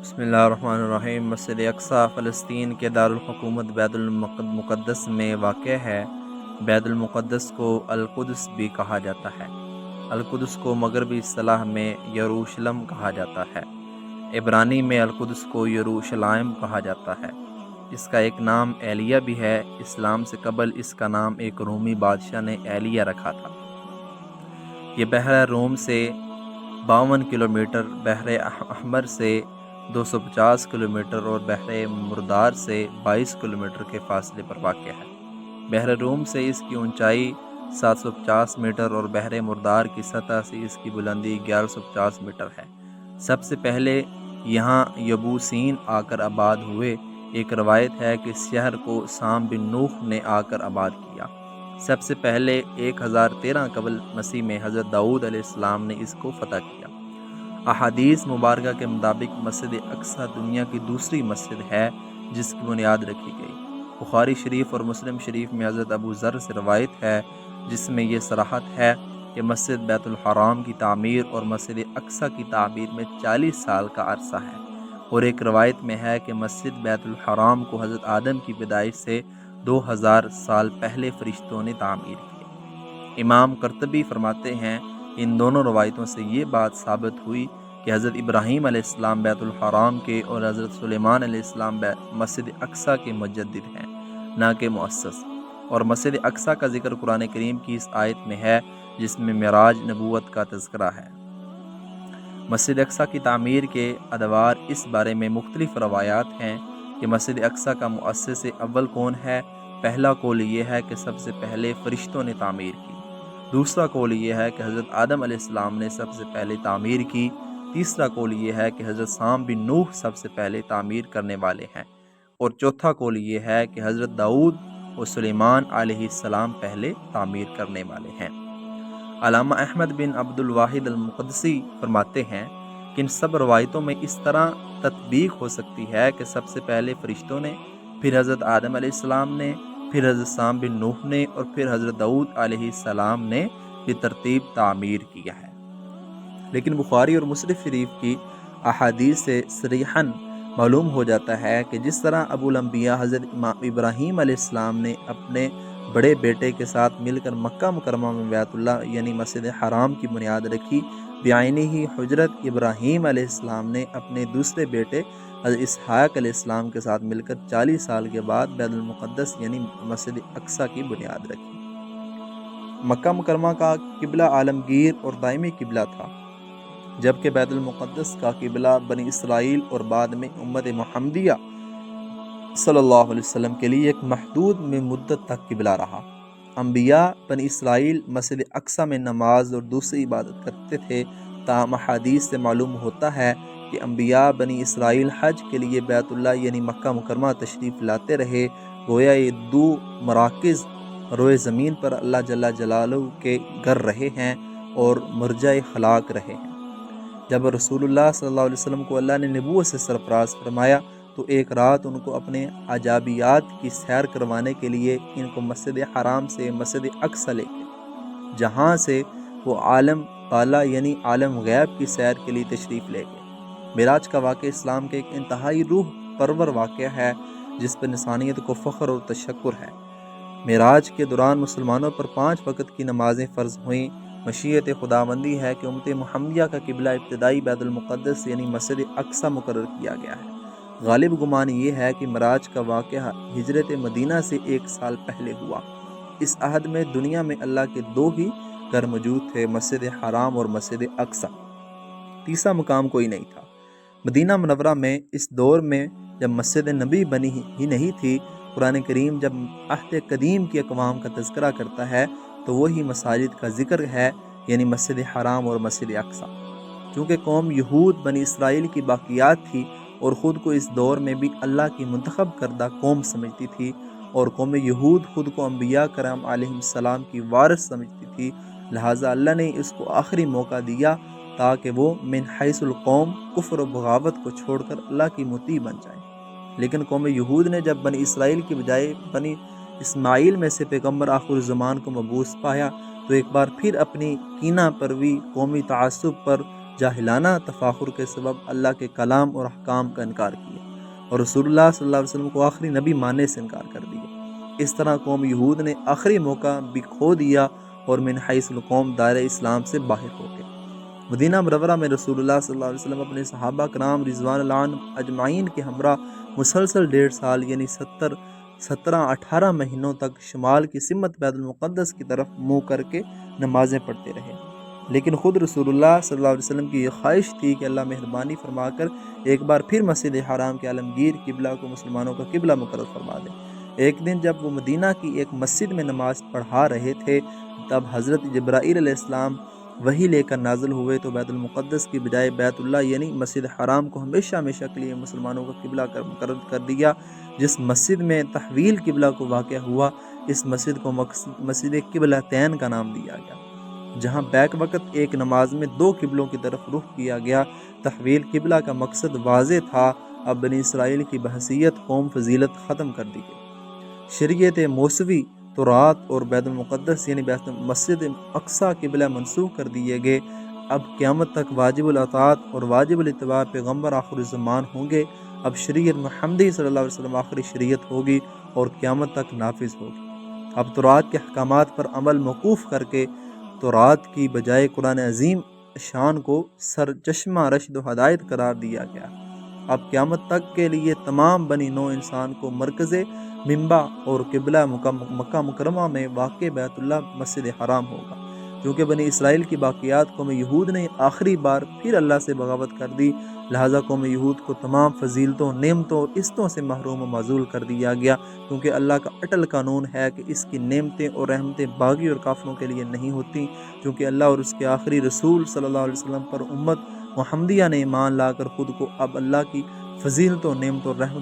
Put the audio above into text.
بسم اللہ الرحمن الرحیم۔ مسجد اقصی فلسطین کے دارالحکومت بیت المقدس میں واقع ہے۔ بیت المقدس کو القدس بھی کہا جاتا ہے۔ القدس کو مغربی اصطلاح میں یروشلم کہا جاتا ہے۔ عبرانی میں القدس کو یروشلائم کہا جاتا ہے۔ اس کا ایک نام ایلیہ بھی ہے۔ اسلام سے قبل اس کا نام ایک رومی بادشاہ نے ایلیہ رکھا تھا۔ یہ بحر روم سے 52 کلومیٹر، بحر احمر سے 250 کلومیٹر اور بحر مردار سے 22 کلومیٹر کے فاصلے پر واقع ہے۔ بحر روم سے اس کی اونچائی 750 میٹر اور بحر مردار کی سطح سے اس کی بلندی 1150 میٹر ہے۔ سب سے پہلے یہاں یبوسین آ کر آباد ہوئے۔ ایک روایت ہے کہ اس شہر کو سام بن نوح نے آ کر آباد کیا۔ سب سے پہلے 1013 قبل مسیح میں حضرت داؤد علیہ السلام نے اس کو فتح کیا۔ احادیث مبارکہ کے مطابق مسجد اقصی دنیا کی دوسری مسجد ہے جس کی بنیاد رکھی گئی۔ بخاری شریف اور مسلم شریف میں حضرت ابو ذر سے روایت ہے جس میں یہ صراحت ہے کہ مسجد بیت الحرام کی تعمیر اور مسجد اقصی کی تعمیر میں 40 سال کا عرصہ ہے، اور ایک روایت میں ہے کہ مسجد بیت الحرام کو حضرت آدم کی پیدائش سے 2000 سال پہلے فرشتوں نے تعمیر کی۔ امام قرطبی فرماتے ہیں ان دونوں روایتوں سے یہ بات ثابت ہوئی کہ حضرت ابراہیم علیہ السلام بیت الحرام کے اور حضرت سلیمان علیہ السلام مسجد اقصی کے مجدد ہیں، نہ کہ مؤسس۔ اور مسجد اقصی کا ذکر قرآن کریم کی اس آیت میں ہے جس میں معراج نبوت کا تذکرہ ہے۔ مسجد اقصی کی تعمیر کے ادوار اس بارے میں مختلف روایات ہیں کہ مسجد اقصی کا مؤسس اول کون ہے۔ پہلا قول یہ ہے کہ سب سے پہلے فرشتوں نے تعمیر کی۔ دوسرا قول یہ ہے کہ حضرت آدم علیہ السلام نے سب سے پہلے تعمیر کی۔ تیسرا قول یہ ہے کہ حضرت سام بن نوح سب سے پہلے تعمیر کرنے والے ہیں، اور چوتھا قول یہ ہے کہ حضرت داؤد اور سلیمان علیہ السلام پہلے تعمیر کرنے والے ہیں۔ علامہ احمد بن عبد الواحد المقدسی فرماتے ہیں کہ ان سب روایتوں میں اس طرح تطبیق ہو سکتی ہے کہ سب سے پہلے فرشتوں نے، پھر حضرت آدم علیہ السلام نے، پھر حضرت سام بن نوح نے، اور پھر حضرت داؤد علیہ السلام نے بترتیب تعمیر کیا ہے۔ لیکن بخاری اور مسلم شریف کی احادیث سے صریحاً معلوم ہو جاتا ہے کہ جس طرح ابو الانبیاء حضرت ابراہیم علیہ السلام نے اپنے بڑے بیٹے کے ساتھ مل کر مکہ مکرمہ میں بیت اللہ یعنی مسجد حرام کی بنیاد رکھی، بعینی ہی حضرت ابراہیم علیہ السلام نے اپنے دوسرے بیٹے حضرت اسحاق علیہ السلام کے ساتھ مل کر 40 سال کے بعد بیت المقدس یعنی مسجد اقصی کی بنیاد رکھی۔ مکہ مکرمہ کا قبلہ عالمگیر اور دائمی قبلہ تھا، جبکہ بیت المقدس کا قبلہ بنی اسرائیل اور بعد میں امت محمدیہ صلی اللہ علیہ وسلم کے لیے ایک محدود میں مدت تک قبلہ رہا۔ انبیاء بنی اسرائیل مسجد اقصی میں نماز اور دوسری عبادت کرتے تھے، تاہم احادیث سے معلوم ہوتا ہے کہ انبیاء بنی اسرائیل حج کے لیے بیت اللہ یعنی مکہ مکرمہ تشریف لاتے رہے، گویا یہ دو مراکز روئے زمین پر اللہ جل جلالہ کے گھر رہے ہیں اور مرجع خلاق رہے ہیں۔ جب رسول اللہ صلی اللہ علیہ وسلم کو اللہ نے نبوت سے سرفراز فرمایا تو ایک رات ان کو اپنے عجائبیات کی سیر کروانے کے لیے ان کو مسجد حرام سے مسجد اقصی لے گئے، جہاں سے وہ عالم بالا یعنی عالم غیب کی سیر کے لیے تشریف لے گئے۔ معراج کا واقعہ اسلام کے ایک انتہائی روح پرور واقعہ ہے جس پر انسانیت کو فخر اور تشکر ہے۔ معراج کے دوران مسلمانوں پر 5 وقت کی نمازیں فرض ہوئیں۔ مشیت خداوندی ہے کہ امت محمدیہ کا قبلہ ابتدائی بیت المقدس یعنی مسجد اقصی مقرر کیا گیا ہے۔ غالب گمان یہ ہے کہ معراج کا واقعہ ہجرت مدینہ سے 1 سال پہلے ہوا۔ اس عہد میں دنیا میں اللہ کے 2 ہی گھر موجود تھے، مسجد حرام اور مسجد اقصی، تیسرا مقام کوئی نہیں تھا۔ مدینہ منورہ میں اس دور میں جب مسجد نبی بنی ہی نہیں تھی، قرآن کریم جب عہد قدیم کی اقوام کا تذکرہ کرتا ہے تو وہی مساجد کا ذکر ہے، یعنی مسجد حرام اور مسجد اقصی۔ چونکہ قوم یہود بنی اسرائیل کی باقیات تھی اور خود کو اس دور میں بھی اللہ کی منتخب کردہ قوم سمجھتی تھی، اور قوم یہود خود کو انبیاء کرام علیہ السلام کی وارث سمجھتی تھی، لہٰذا اللہ نے اس کو آخری موقع دیا تاکہ وہ من حیث القوم کفر و بغاوت کو چھوڑ کر اللہ کی مطیع بن جائیں۔ لیکن قوم یہود نے جب بنی اسرائیل کی بجائے بنی اسماعیل میں سے پیغمبر آخر الزمان کو مبعوث پایا تو ایک بار پھر اپنی کینہ پروی قومی تعصب پر جاہلانہ تفاخر کے سبب اللہ کے کلام اور احکام کا انکار کیا اور رسول اللہ صلی اللہ علیہ وسلم کو آخری نبی ماننے سے انکار کر دیا۔ اس طرح قوم یہود نے آخری موقع بھی کھو دیا اور من حیث القوم دائرہ اسلام سے باہر ہو گئے۔ مدینہ منورہ میں رسول اللہ صلی اللہ علیہ وسلم اپنے صحابہ کرام رضوان اللہ عنہم اجمعین کے ہمراہ مسلسل 1.5 سال یعنی 17-18 مہینوں تک شمال کی سمت بیت المقدس کی طرف منہ کر کے نمازیں پڑھتے رہے، لیکن خود رسول اللہ صلی اللہ علیہ وسلم کی یہ خواہش تھی کہ اللہ مہربانی فرما کر ایک بار پھر مسجد حرام کے عالمگیر قبلہ کو مسلمانوں کا قبلہ مقرر فرما دے۔ ایک دن جب وہ مدینہ کی ایک مسجد میں نماز پڑھا رہے تھے، تب حضرت جبرائیل علیہ السلام وہی لے کر نازل ہوئے تو بیت المقدس کی بجائے بیت اللہ یعنی مسجد حرام کو ہمیشہ ہمیشہ کے لیے مسلمانوں کا قبلہ مقرر کر دیا۔ جس مسجد میں تحویل قبلہ کو واقع ہوا، اس مسجد کو مسجد قبلتین کا نام دیا گیا، جہاں بیک وقت ایک نماز میں 2 قبلوں کی طرف رخ کیا گیا۔ تحویل قبلہ کا مقصد واضح تھا، اب بنی اسرائیل کی بحثیت قوم فضیلت ختم کر دی گئی۔ شریعت موسوی تورات اور بیت المقدس یعنی مسجد اقصی قبلہ منسوخ کر دیے گئے۔ اب قیامت تک واجب الاطاعت اور واجب الاتباع پیغمبر آخر الزمان ہوں گے۔ اب شریعت محمدی صلی اللہ علیہ وسلم آخری شریعت ہوگی اور قیامت تک نافذ ہوگی۔ اب تورات کے احکامات پر عمل موقوف کر کے تورات کی بجائے قرآن عظیم شان کو سرچشمہ رشد و ہدایت قرار دیا گیا۔ اب قیامت تک کے لیے تمام بنی نوع انسان کو مرکز منبع اور قبلہ مکہ مکرمہ میں واقع بیت اللہ مسجد حرام ہوگا۔ کیونکہ بنی اسرائیل کی باقیات قوم یہود نے آخری بار پھر اللہ سے بغاوت کر دی، لہٰذا قوم یہود کو تمام فضیلتوں، نعمتوں اور عزتوں سے محروم و معزول کر دیا گیا، کیونکہ اللہ کا اٹل قانون ہے کہ اس کی نعمتیں اور رحمتیں باغی اور کافروں کے لیے نہیں ہوتی۔ کیونکہ اللہ اور اس کے آخری رسول صلی اللہ علیہ وسلم پر امت محمدیہ نے ایمان لا کر خود کو اب اللہ کی فضیلتوں، نعمتوں اور رحمتوں